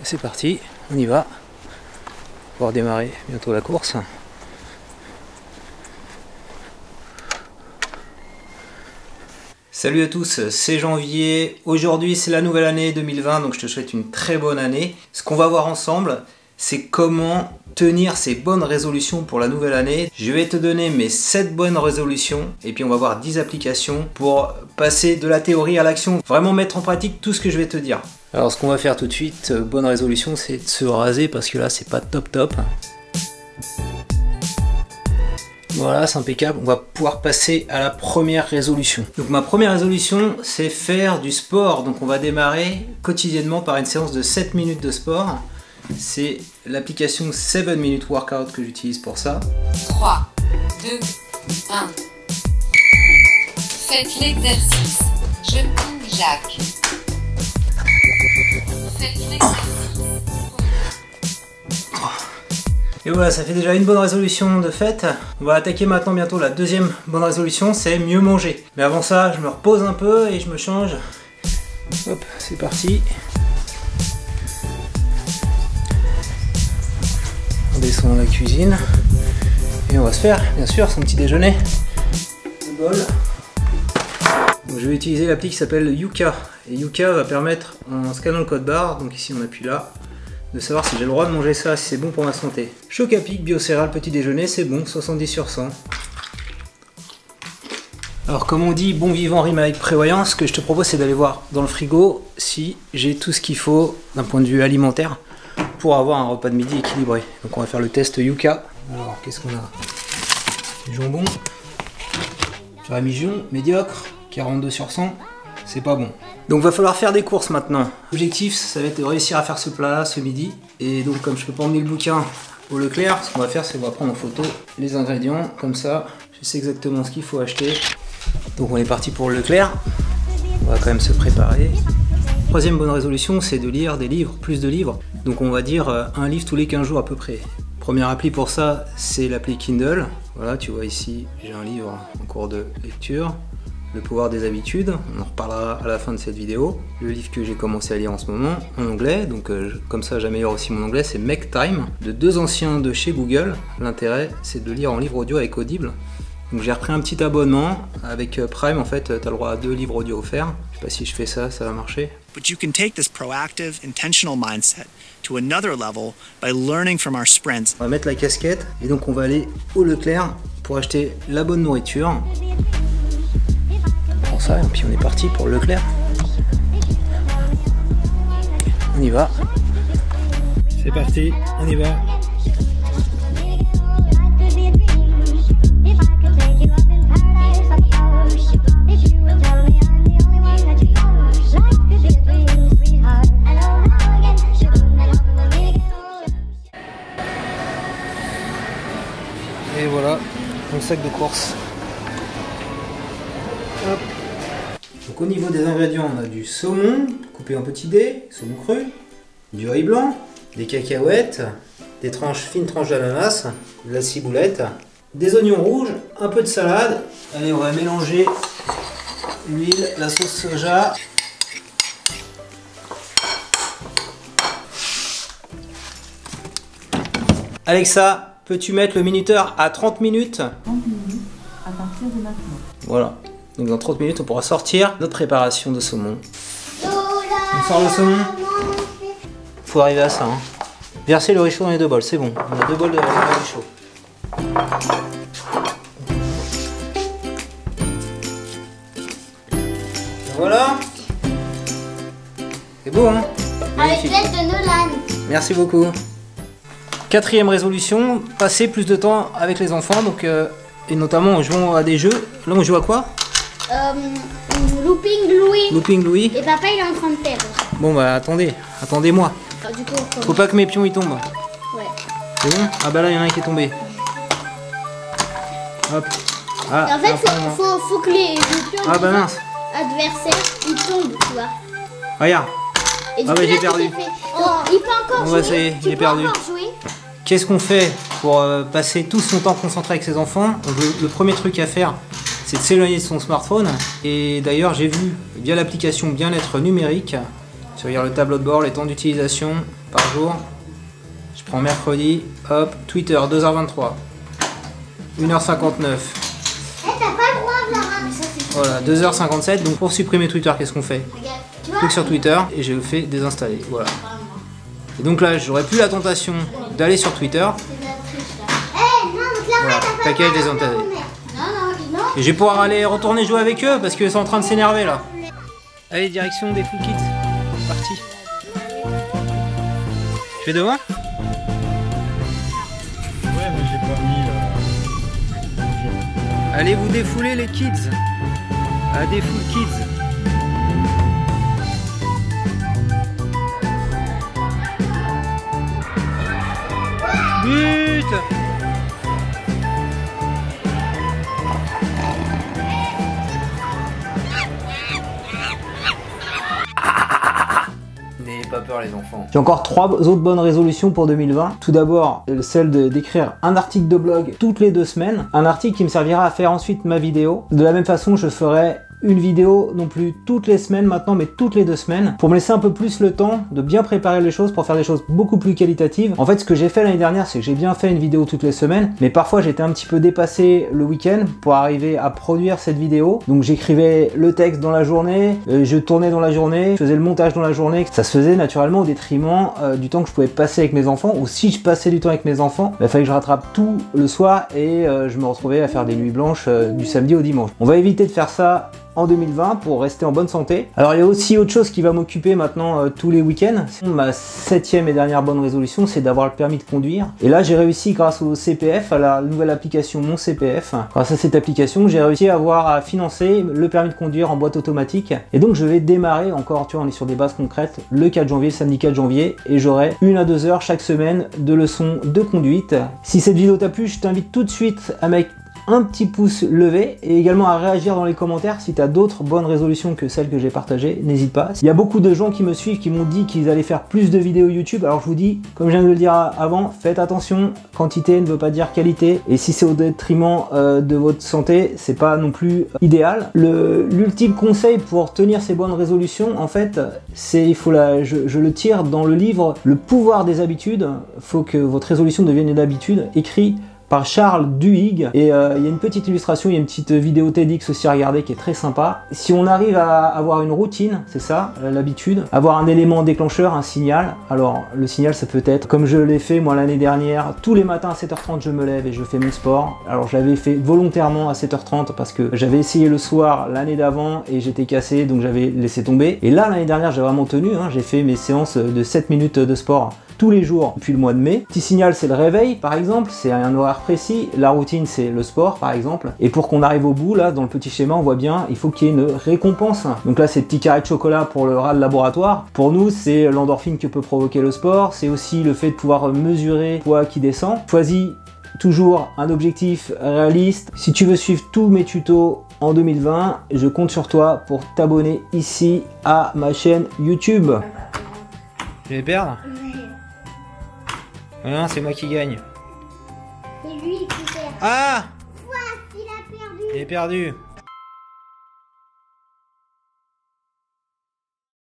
C'est parti, on y va. On va redémarrer bientôt la course. Salut à tous, c'est Janvier. Aujourd'hui c'est la nouvelle année 2020, donc je te souhaite une très bonne année. Ce qu'on va voir ensemble, c'est comment tenir ces bonnes résolutions pour la nouvelle année. Je vais te donner mes 7 bonnes résolutions et puis on va voir 10 applications pour passer de la théorie à l'action, vraiment mettre en pratique tout ce que je vais te dire. Alors ce qu'on va faire tout de suite, bonne résolution, c'est de se raser parce que là c'est pas top. Voilà, c'est impeccable. On va pouvoir passer à la première résolution. Donc ma première résolution, c'est faire du sport. Donc on va démarrer quotidiennement par une séance de 7 minutes de sport. C'est l'application 7 Minute Workout que j'utilise pour ça. 3, 2, 1. Faites l'exercice. Je ping Jacques. Faites l'exercice. Et voilà, ça fait déjà une bonne résolution de fait. On va attaquer maintenant bientôt la deuxième bonne résolution, c'est mieux manger. Mais avant ça, je me repose un peu et je me change. Hop, c'est parti. On descend dans la cuisine. Et on va se faire, bien sûr, son petit déjeuner. Le bol. Donc, je vais utiliser l'appli qui s'appelle Yuka. Et Yuka va permettre, en scannant le code barre, donc ici on appuie là, de savoir si j'ai le droit de manger ça, si c'est bon pour ma santé. Choc à pic, biocéréales, petit déjeuner, c'est bon, 70 sur 100. Alors comme on dit, bon vivant rime avec prévoyance, ce que je te propose c'est d'aller voir dans le frigo si j'ai tout ce qu'il faut d'un point de vue alimentaire pour avoir un repas de midi équilibré. Donc on va faire le test Yuka. Alors qu'est-ce qu'on a? Du jambon, rémigion, médiocre, 42 sur 100, c'est pas bon. Donc va falloir faire des courses maintenant. L'objectif ça va être de réussir à faire ce plat là ce midi. Et donc comme je peux pas emmener le bouquin au Leclerc, ce qu'on va faire c'est qu'on va prendre en photo les ingrédients. Comme ça je sais exactement ce qu'il faut acheter. Donc on est parti pour le Leclerc. On va quand même se préparer. Troisième bonne résolution c'est de lire des livres, plus de livres. Donc on va dire un livre tous les 15 jours à peu près. Première appli pour ça c'est l'appli Kindle. Voilà, tu vois ici j'ai un livre en cours de lecture. Le pouvoir des habitudes, on en reparlera à la fin de cette vidéo. Le livre que j'ai commencé à lire en ce moment, en anglais, donc comme ça j'améliore aussi mon anglais, c'est Make Time, de 2 anciens de chez Google. L'intérêt, c'est de lire en livre audio avec Audible. Donc j'ai repris un petit abonnement, avec Prime en fait, tu as le droit à 2 livres audio offerts. Je sais pas si je fais ça, ça va marcher. But you can take this proactive, intentional mindset to another level by learning from our sprints. On va mettre la casquette, et donc on va aller au Leclerc pour acheter la bonne nourriture. Ça, et puis on est parti pour le Leclerc. On y va. C'est parti, on y va. Et voilà, mon sac de course. Hop. Donc au niveau des ingrédients, on a du saumon coupé en petits dés, saumon cru, du riz blanc, des cacahuètes, des fines tranches d'ananas, de la ciboulette, des oignons rouges, un peu de salade. Allez, on va mélanger l'huile, la sauce soja. Alexa, peux-tu mettre le minuteur à 30 minutes? 30 minutes à partir de maintenant. Voilà. Donc dans 30 minutes, on pourra sortir notre préparation de saumon. On sort le saumon. Faut arriver à ça. Hein. Verser le riz chaud dans les 2 bols, c'est bon. On a 2 bols de riz chaud. Voilà. C'est beau, hein? Avec l'aide de Nolan. Merci beaucoup. 4e résolution, passer plus de temps avec les enfants, donc, et notamment en jouant à des jeux. Là, on joue à quoi? Looping Louis. Looping Louis. Et papa il est en train de perdre. Bon bah attendez-moi. Du coup, Faut pas que mes pions ils tombent. ouais. C'est bon? Ah bah là il y en a un qui est tombé. Hop. Ah, Et en fait, faut que les pions ah bah mince. adversaires ils tombent, tu vois. Regarde. Et du Ah coup, ouais, là, j'ai perdu. il peut encore Bon, jouer. bah, ça y est, Tu j'ai peux perdu. encore jouer. Qu'est-ce qu'on fait pour passer tout son temps concentré avec ses enfants? Donc, le premier truc à faire, c'est de s'éloigner de son smartphone. Et d'ailleurs, j'ai vu via l'application Bien-être numérique Tu regardes le tableau de bord, les temps d'utilisation par jour. Je prends mercredi, hop, Twitter, 2h23. 1h59. Eh, t'as pas le droit de la ramener. Voilà, 2h57. Donc pour supprimer Twitter, qu'est-ce qu'on fait? Regarde, tu vois. Clique sur Twitter et je le fais désinstaller. Voilà. Et donc là, j'aurais plus la tentation d'aller sur Twitter. C'est de la triche là. Eh, non, donc là, Voilà, t'as pas package le droit de désinstallé. la remettre. Non. Et je vais pouvoir aller retourner jouer avec eux parce qu'ils sont en train de s'énerver là. Allez, direction des Full Kids. Parti. Tu fais devoir? Ouais, mais j'ai pas mis. Allez vous défouler les kids. À des Full Kids. But! N'ayez pas peur les enfants. J'ai encore 3 autres bonnes résolutions pour 2020. Tout d'abord, celle d'écrire un article de blog toutes les 2 semaines. Un article qui me servira à faire ensuite ma vidéo. De la même façon, je ferai une vidéo non plus toutes les semaines maintenant, mais toutes les 2 semaines, pour me laisser un peu plus le temps de bien préparer les choses, pour faire des choses beaucoup plus qualitatives. En fait, ce que j'ai fait l'année dernière, c'est que j'ai bien fait une vidéo toutes les semaines, mais parfois j'étais un petit peu dépassé le week-end pour arriver à produire cette vidéo. Donc j'écrivais le texte dans la journée, je tournais dans la journée, je faisais le montage dans la journée. Ça se faisait naturellement au détriment du temps que je pouvais passer avec mes enfants, ou si je passais du temps avec mes enfants, il fallait que je rattrape tout le soir et je me retrouvais à faire des nuits blanches du samedi au dimanche. On va éviter de faire ça en 2020 pour rester en bonne santé. Alors il y a aussi autre chose qui va m'occuper maintenant tous les week-ends. Ma 7e et dernière bonne résolution, c'est d'avoir le permis de conduire. Et là j'ai réussi grâce au CPF, à la nouvelle application Mon CPF. Grâce à cette application, j'ai réussi à financer le permis de conduire en boîte automatique. Et donc je vais démarrer encore, tu vois, on est sur des bases concrètes, le 4 janvier, le samedi 4 janvier, et j'aurai 1 à 2 heures chaque semaine de leçons de conduite. Si cette vidéo t'a plu, je t'invite tout de suite à mettre un petit pouce levé et également à réagir dans les commentaires si tu as d'autres bonnes résolutions que celles que j'ai partagées, n'hésite pas. Il y a beaucoup de gens qui me suivent qui m'ont dit qu'ils allaient faire plus de vidéos YouTube, alors je vous dis, comme je viens de le dire avant, faites attention, quantité ne veut pas dire qualité, et si c'est au détriment de votre santé, c'est pas non plus idéal. L'ultime conseil pour tenir ces bonnes résolutions, en fait, c'est, je le tire dans le livre Le pouvoir des habitudes. Faut que votre résolution devienne une habitude, écrit par Charles Duhigg, et il y a une petite illustration, il y a une petite vidéo TEDx aussi à regarder qui est très sympa. Si on arrive à avoir une routine, c'est ça l'habitude, avoir un élément déclencheur, un signal. Alors le signal, ça peut être comme je l'ai fait moi l'année dernière, tous les matins à 7h30 je me lève et je fais mon sport. Alors je l'avais fait volontairement à 7h30 parce que j'avais essayé le soir l'année d'avant et j'étais cassé, donc j'avais laissé tomber. Et là l'année dernière j'ai vraiment tenu, j'ai fait mes séances de 7 minutes de sport tous les jours depuis le mois de mai. Petit signal, c'est le réveil par exemple, c'est un horaire précis. La routine, c'est le sport par exemple. Et pour qu'on arrive au bout, là dans le petit schéma, on voit bien, il faut qu'il y ait une récompense. Donc là, c'est petit carré de chocolat pour le rat de laboratoire. Pour nous, c'est l'endorphine que peut provoquer le sport. C'est aussi le fait de pouvoir mesurer le poids qui descend. Choisis toujours un objectif réaliste. Si tu veux suivre tous mes tutos en 2020, je compte sur toi pour t'abonner ici à ma chaîne YouTube. Je vais perdre? Non, c'est moi qui gagne. C'est lui qui perd. Ah! Quoi? Il a perdu. J'ai perdu.